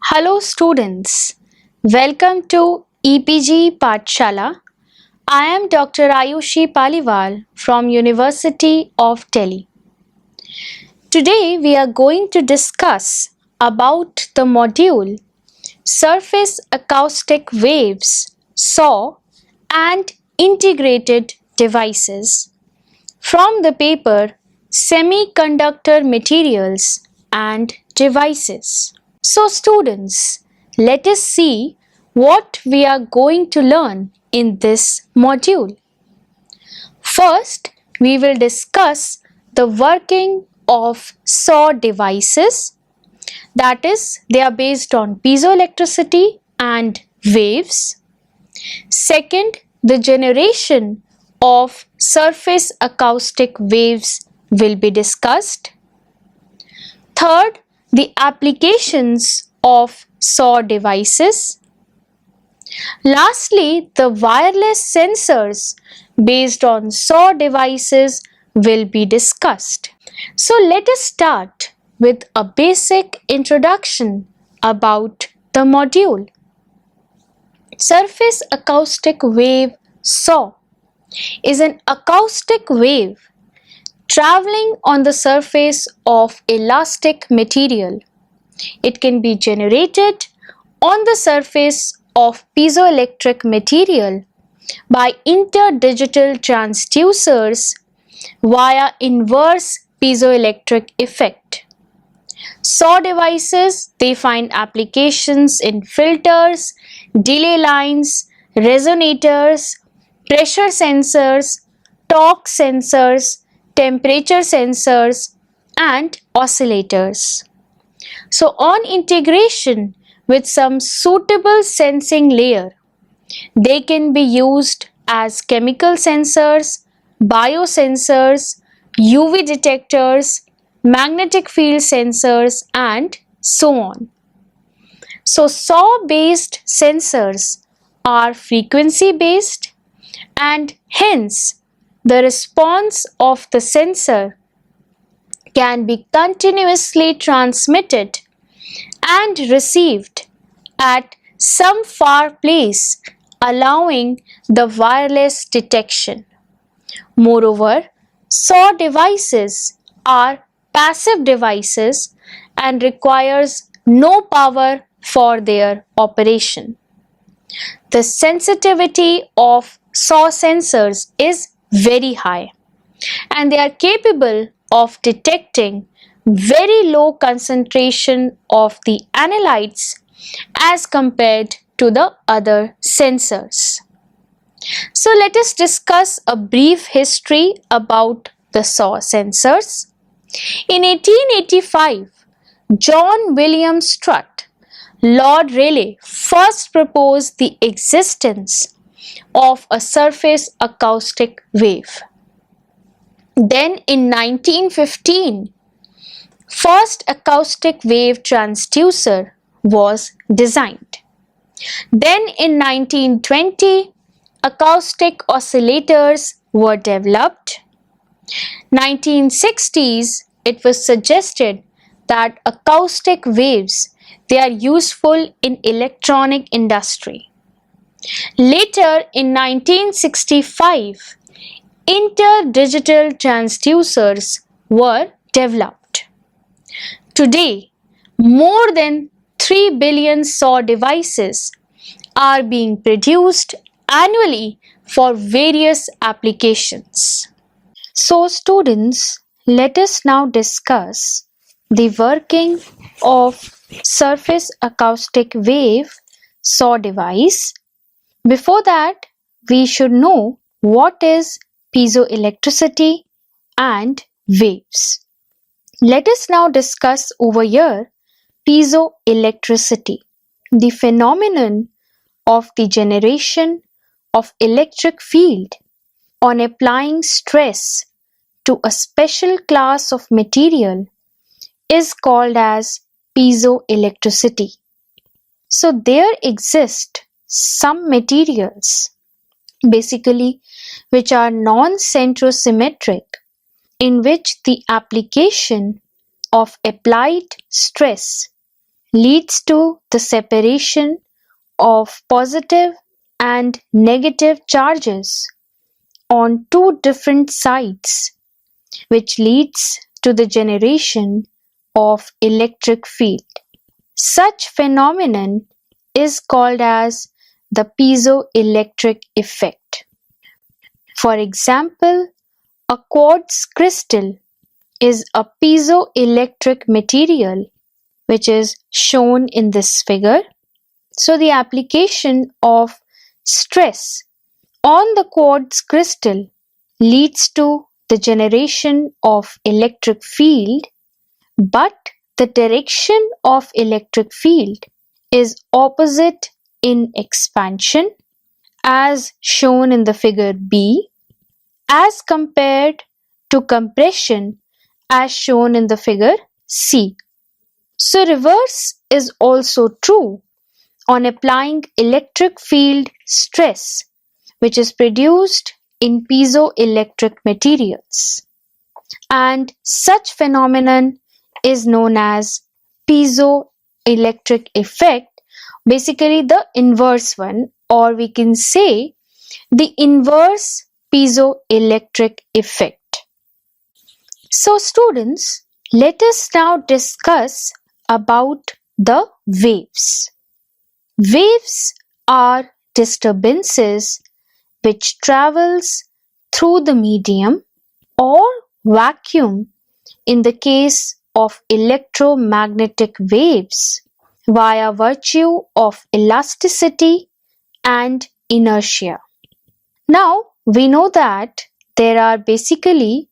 Hello students, welcome to EPG Pathshala. I am Dr. Ayushi Paliwal from University of Delhi. Today we are going to discuss about the module Surface Acoustic Waves, SAW and Integrated Devices from the paper Semiconductor Materials and Devices. So students, let us see what we are going to learn in this module. First, we will discuss the working of SAW devices, that is, they are based on piezoelectricity and waves. Second, the generation of surface acoustic waves will be discussed. Third, the applications of SAW devices. Lastly, the wireless sensors based on SAW devices will be discussed. So let us start with a basic introduction about the module. Surface acoustic wave SAW is an acoustic wave traveling on the surface of elastic material. It can be generated on the surface of piezoelectric material by interdigital transducers via inverse piezoelectric effect. SAW devices, they find applications in filters, delay lines, resonators, pressure sensors, torque sensors, temperature sensors, and oscillators. So on integration with some suitable sensing layer, they can be used as chemical sensors, biosensors, UV detectors, magnetic field sensors, and so on. So SAW based sensors are frequency based, and hence the response of the sensor can be continuously transmitted and received at some far place, allowing the wireless detection. Moreover, SAW devices are passive devices and requires no power for their operation. The sensitivity of SAW sensors is very high, and they are capable of detecting very low concentration of the analytes as compared to the other sensors. So let us discuss a brief history about the SAW sensors. In 1885, John William Strutt, Lord Rayleigh first proposed the existence of a surface acoustic wave. Then in 1915, first acoustic wave transducer was designed. Then in 1920, acoustic oscillators were developed. 1960s, it was suggested that acoustic waves, they are useful in electronic industry. Later in 1965, interdigital transducers were developed. Today, more than 3 billion SAW devices are being produced annually for various applications. So students, let us now discuss the working of surface acoustic wave SAW device. Before that, we should know what is piezoelectricity and waves. Let us now discuss over here piezoelectricity, the phenomenon of the generation of electric field on applying stress to a special class of material is called as piezoelectricity. So there exist some materials basically which are non-centrosymmetric, in which the application of applied stress leads to the separation of positive and negative charges on two different sides, which leads to the generation of electric field. Such phenomenon is called as the piezoelectric effect. For example, a quartz crystal is a piezoelectric material which is shown in this figure. So the application of stress on the quartz crystal leads to the generation of electric field, but the direction of electric field is opposite in expansion as shown in the figure B as compared to compression as shown in the figure C. So reverse is also true on applying electric field stress, which is produced in piezoelectric materials, and such phenomenon is known as piezoelectric effect, basically the inverse one, or we can say the inverse piezoelectric effect. So students, let us now discuss about the waves. Waves are disturbances which travels through the medium or vacuum in the case of electromagnetic waves via virtue of elasticity and inertia. Now we know that there are basically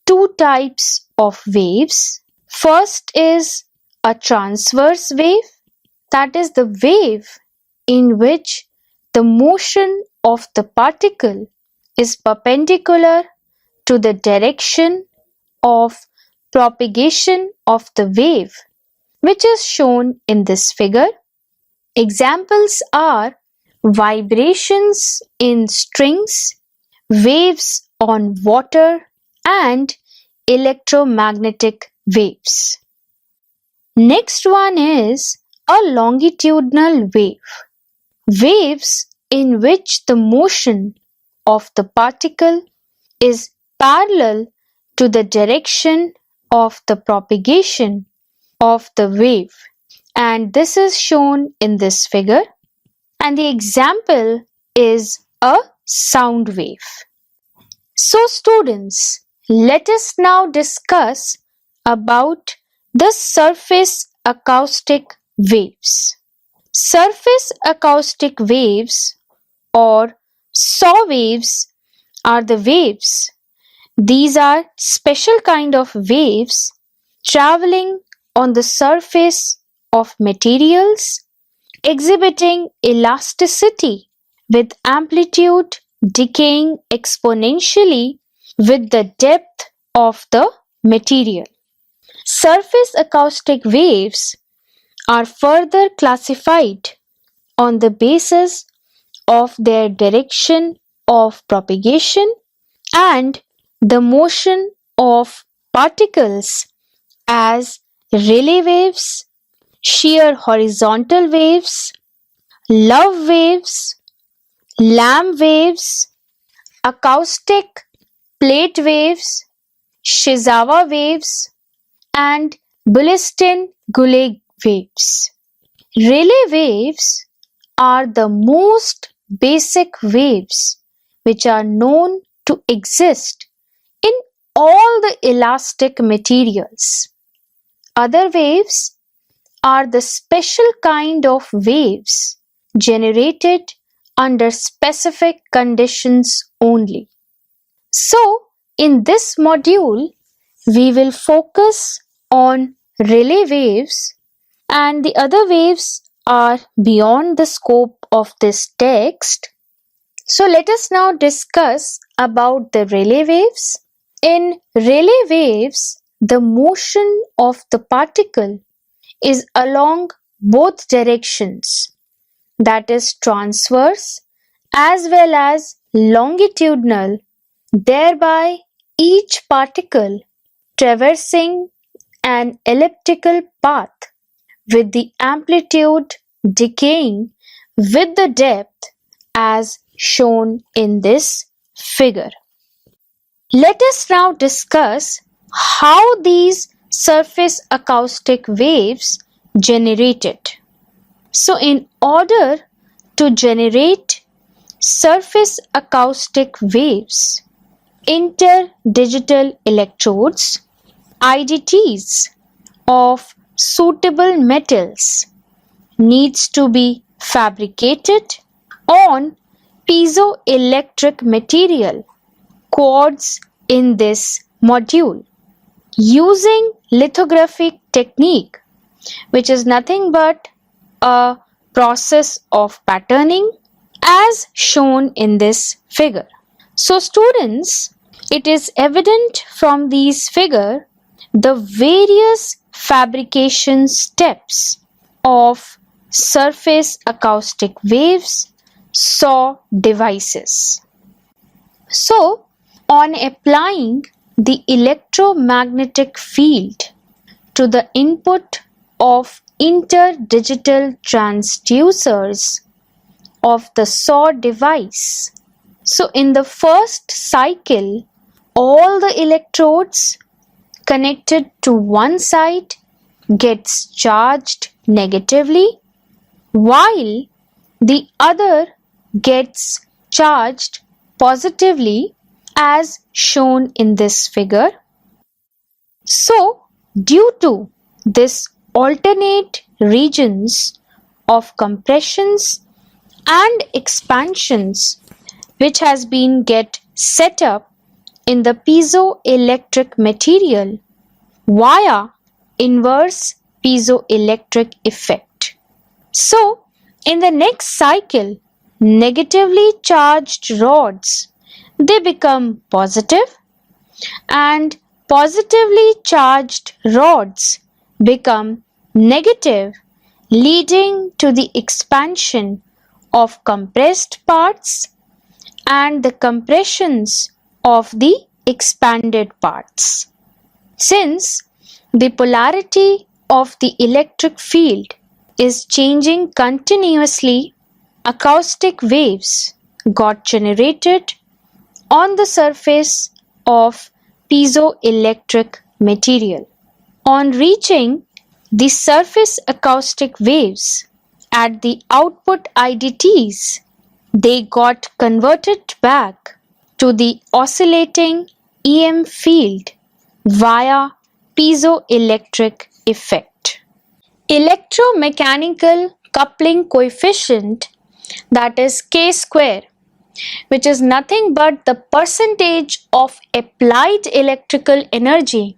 two types of waves. First is a transverse wave, that is the wave in which the motion of the particle is perpendicular to the direction of propagation of the wave, which is shown in this figure. Examples are vibrations in strings, waves on water, and electromagnetic waves. Next one is a longitudinal wave. Waves in which the motion of the particle is parallel to the direction of the propagation of the wave, and this is shown in this figure, and the example is a sound wave. So students, let us now discuss about the surface acoustic waves. Surface acoustic waves or SAW waves are the waves. These are special kind of waves traveling on the surface of materials exhibiting elasticity with amplitude decaying exponentially with the depth of the material. Surface acoustic waves are further classified on the basis of their direction of propagation and the motion of particles as Rayleigh waves, shear horizontal waves, love waves, Lamb waves, acoustic plate waves, Shizawa waves, and Bulletin-Goulet waves. Rayleigh waves are the most basic waves which are known to exist in all the elastic materials. Other waves are the special kind of waves generated under specific conditions only. So, in this module, we will focus on Rayleigh waves, and the other waves are beyond the scope of this text. So let us now discuss about the Rayleigh waves. In Rayleigh waves, the motion of the particle is along both directions, that is transverse as well as longitudinal, thereby each particle traversing an elliptical path with the amplitude decaying with the depth as shown in this figure. Let us now discuss how these surface acoustic waves generated. So in order to generate surface acoustic waves, interdigital electrodes, IDTs of suitable metals needs to be fabricated on piezoelectric material quartz in this module using lithographic technique, which is nothing but a process of patterning as shown in this figure. So students, it is evident from these figure the various fabrication steps of surface acoustic waves SAW devices. So, on applying the electromagnetic field to the input of interdigital transducers of the SAW device, so in the first cycle, all the electrodes connected to one side gets charged negatively, while the other gets charged positively as shown in this figure. So, due to this alternate regions of compressions and expansions which has been get set up in the piezoelectric material via inverse piezoelectric effect. So, in the next cycle, negatively charged rods, they become positive, and positively charged rods become negative, leading to the expansion of compressed parts and the compressions of the expanded parts. Since the polarity of the electric field is changing continuously, acoustic waves got generated on the surface of piezoelectric material. On reaching the surface acoustic waves at the output IDTs, they got converted back to the oscillating EM field via piezoelectric effect. Electromechanical coupling coefficient, that is K square, which is nothing but the percentage of applied electrical energy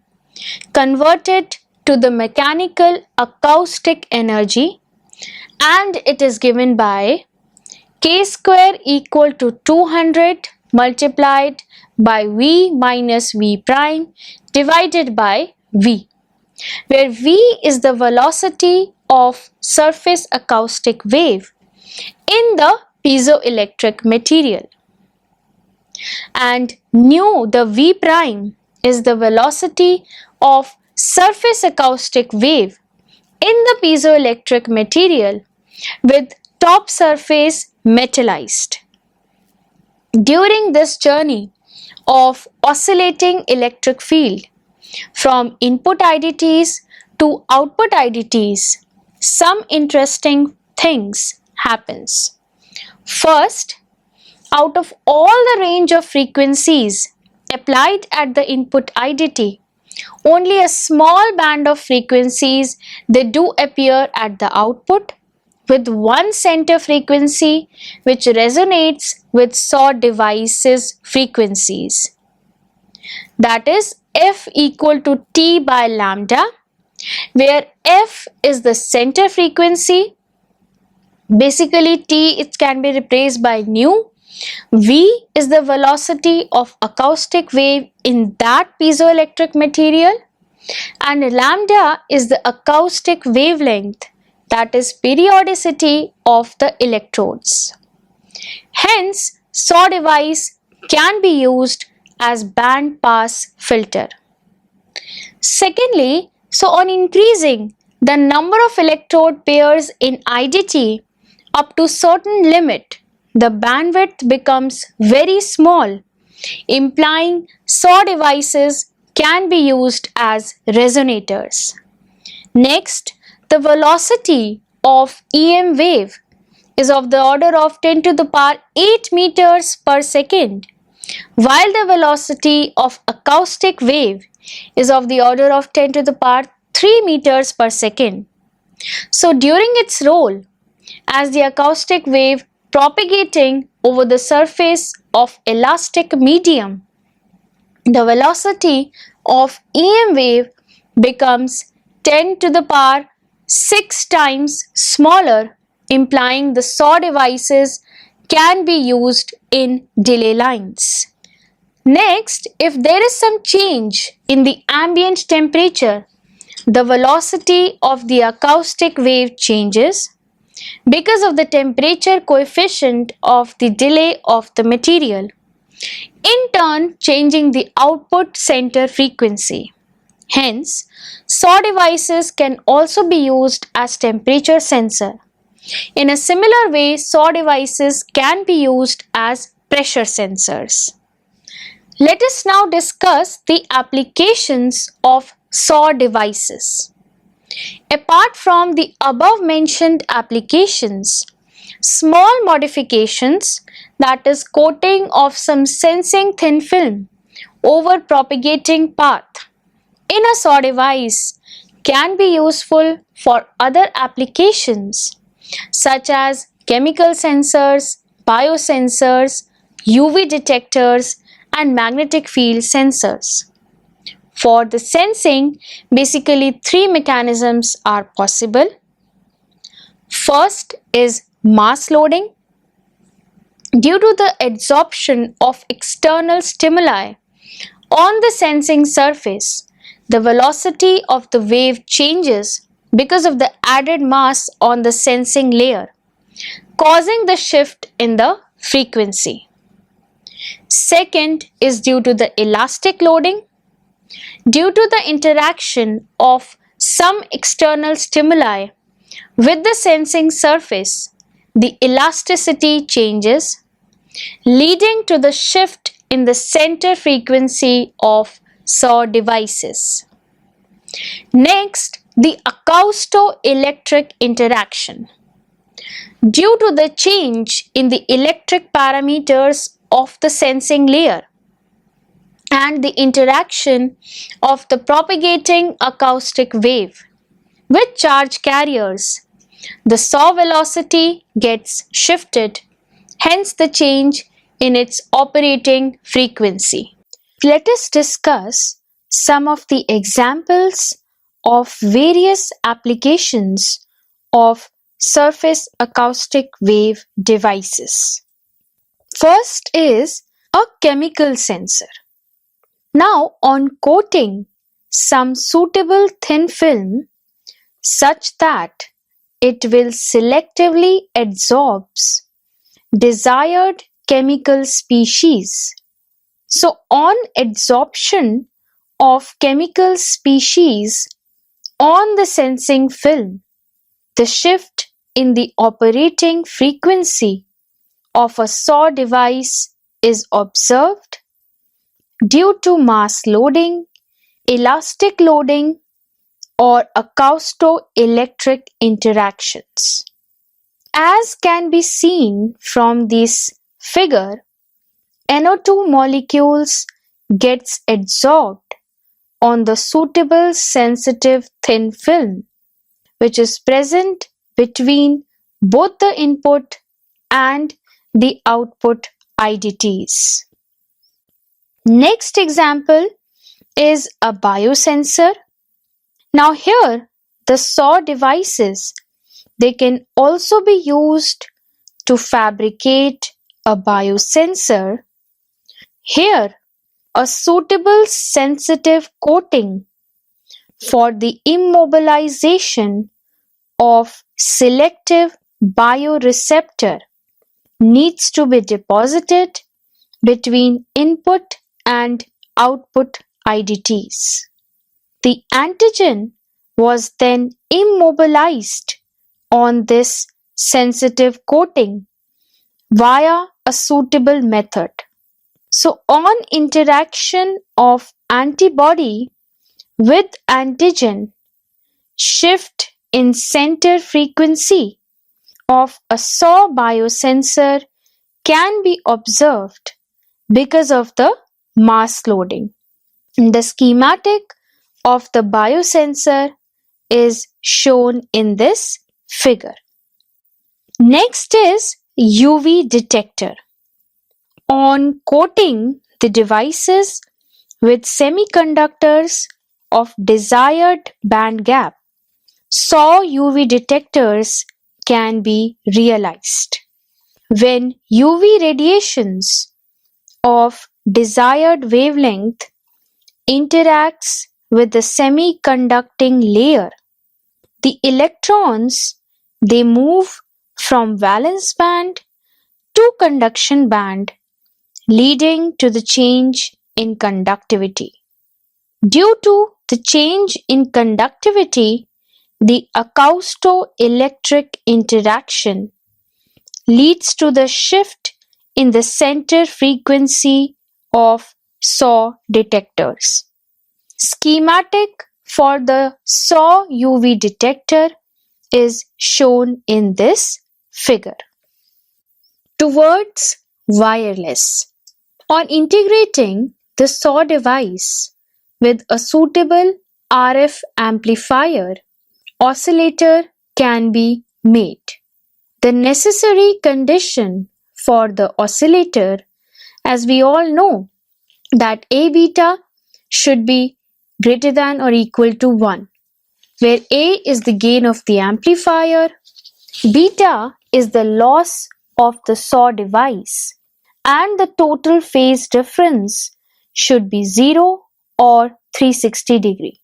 converted to the mechanical acoustic energy, and it is given by K square equal to 200 multiplied by V minus V prime divided by V, where V is the velocity of surface acoustic wave in the piezoelectric material, and nu, the V prime, is the velocity of surface acoustic wave in the piezoelectric material with top surface metallized. During this journey of oscillating electric field from input IDTs to output IDTs, some interesting things happens. First, out of all the range of frequencies applied at the input IDT, only a small band of frequencies they do appear at the output, with one center frequency which resonates with SAW device's frequencies. That is F equal to T by lambda, where F is the center frequency. Basically T, it can be replaced by nu. V is the velocity of acoustic wave in that piezoelectric material, and lambda is the acoustic wavelength, that is periodicity of the electrodes. Hence, SAW device can be used as band pass filter. Secondly, so on increasing the number of electrode pairs in IDT up to certain limit, the bandwidth becomes very small, implying SAW devices can be used as resonators. Next, the velocity of EM wave is of the order of 10 to the power 8 meters per second, while the velocity of acoustic wave is of the order of 10 to the power 3 meters per second. So during its role as the acoustic wave propagating over the surface of elastic medium, the velocity of EM wave becomes 10 to the power 6 times smaller, implying the SAW devices can be used in delay lines. Next, if there is some change in the ambient temperature, the velocity of the acoustic wave changes because of the temperature coefficient of the delay of the material, in turn changing the output center frequency. Hence, SAW devices can also be used as temperature sensor. In a similar way, SAW devices can be used as pressure sensors. Let us now discuss the applications of SAW devices. Apart from the above mentioned applications, small modifications, that is coating of some sensing thin film over propagating path in a SAW device, can be useful for other applications such as chemical sensors, biosensors, UV detectors, and magnetic field sensors. For the sensing, basically three mechanisms are possible. First is mass loading. Due to the adsorption of external stimuli on the sensing surface, the velocity of the wave changes because of the added mass on the sensing layer, causing the shift in the frequency. Second is due to the elastic loading. Due to the interaction of some external stimuli with the sensing surface, the elasticity changes, leading to the shift in the center frequency of SAW devices. Next, the acousto-electric interaction. Due to the change in the electric parameters of the sensing layer and the interaction of the propagating acoustic wave with charge carriers, the SAW velocity gets shifted, hence the change in its operating frequency. Let us discuss some of the examples of various applications of surface acoustic wave devices. First is a chemical sensor. Now, on coating some suitable thin film such that it will selectively adsorbs desired chemical species. So, on adsorption of chemical species on the sensing film, the shift in the operating frequency of a SAW device is observed due to mass loading, elastic loading, or acousto-electric interactions. As can be seen from this figure, NO2 molecules gets adsorbed on the suitable sensitive thin film, which is present between both the input and the output IDTs. Next example is a biosensor. Now here, the SAW devices, they can also be used to fabricate a biosensor. Here, a suitable sensitive coating for the immobilization of selective bioreceptor needs to be deposited between input and output IDTs. The antigen was then immobilized on this sensitive coating via a suitable method. So, on interaction of antibody with antigen, shift in center frequency of a SAW biosensor can be observed because of the mass loading. The schematic of the biosensor is shown in this figure. Next is UV detector. On coating the devices with semiconductors of desired band gap, SAW UV detectors can be realized. When UV radiations of desired wavelength interacts with the semiconducting layer, the electrons they move from valence band to conduction band, leading to the change in conductivity. Due to the change in conductivity, the acousto-electric interaction leads to the shift in the center frequency of SAW detectors. Schematic for the SAW UV detector is shown in this figure. Towards wireless. On integrating the SAW device with a suitable RF amplifier, oscillator can be made. The necessary condition for the oscillator, as we all know, that A beta should be greater than or equal to 1, where A is the gain of the amplifier, beta is the loss of the SAW device, and the total phase difference should be 0 or 360 degree.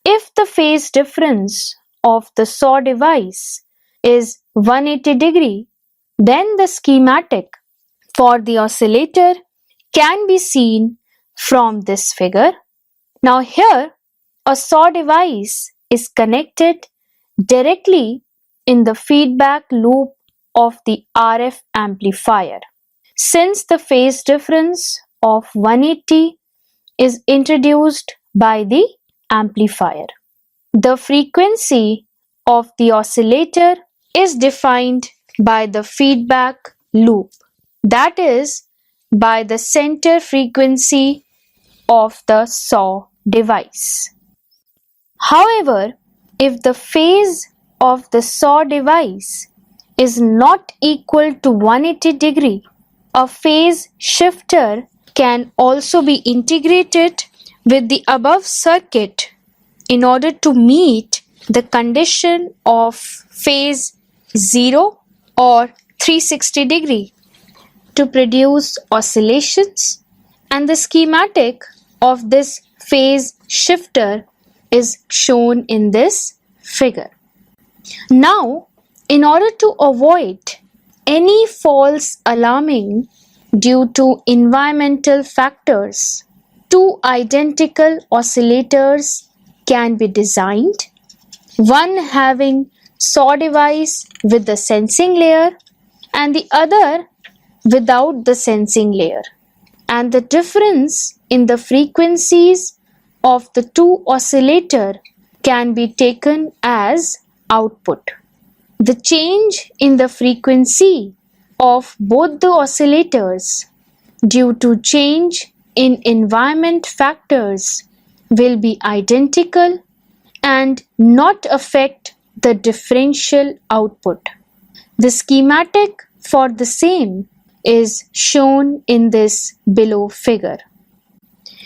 If the phase difference of the SAW device is 180 degree, then the schematic for the oscillator can be seen from this figure. Now here a SAW device is connected directly in the feedback loop of the RF amplifier. Since the phase difference of 180 is introduced by the amplifier, the frequency of the oscillator is defined by the feedback loop, that is, by the center frequency of the SAW device. However, if the phase of the SAW device is not equal to 180 degree, a phase shifter can also be integrated with the above circuit in order to meet the condition of phase 0 or 360 degree to produce oscillations, and the schematic of this phase shifter is shown in this figure. Now, in order to avoid any false alarming due to environmental factors, two identical oscillators can be designed, one having SAW device with the sensing layer and the other without the sensing layer, and the difference in the frequencies of the two oscillator can be taken as output. The change in the frequency of both the oscillators due to change in environment factors will be identical and not affect the differential output. The schematic for the same is shown in this below figure.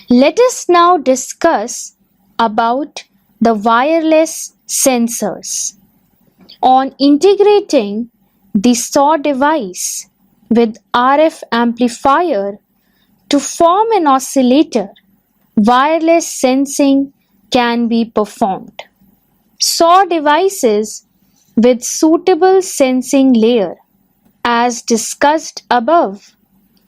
Let us now discuss about the wireless sensors. On integrating the SAW device with RF amplifier to form an oscillator, wireless sensing can be performed. SAW devices with suitable sensing layer, as discussed above,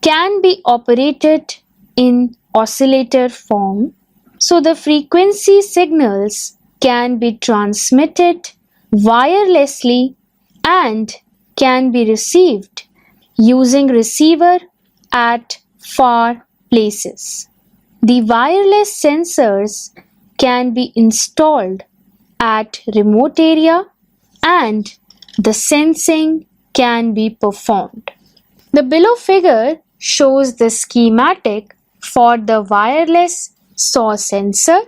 can be operated in oscillator form, so the frequency signals can be transmitted wirelessly and can be received using receiver at far places. The wireless sensors can be installed at remote area and the sensing can be performed. The below figure shows the schematic for the wireless SAW sensor,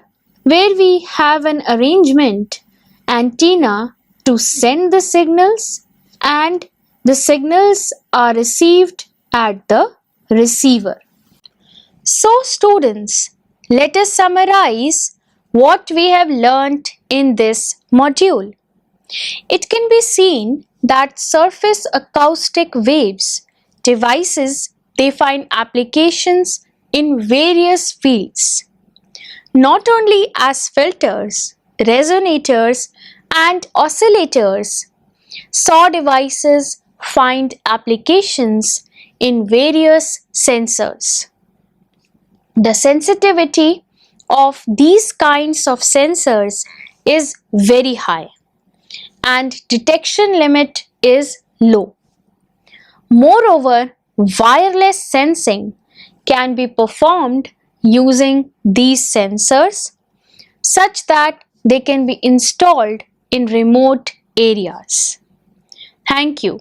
where we have an arrangement antenna to send the signals and the signals are received at the receiver. So students, let us summarize what we have learnt in this module. It can be seen that surface acoustic waves devices, they find applications in various fields, not only as filters, resonators and oscillators. SAW devices find applications in various sensors. The sensitivity of these kinds of sensors is very high and detection limit is low. Moreover, wireless sensing can be performed using these sensors such that they can be installed in remote areas. Thank you.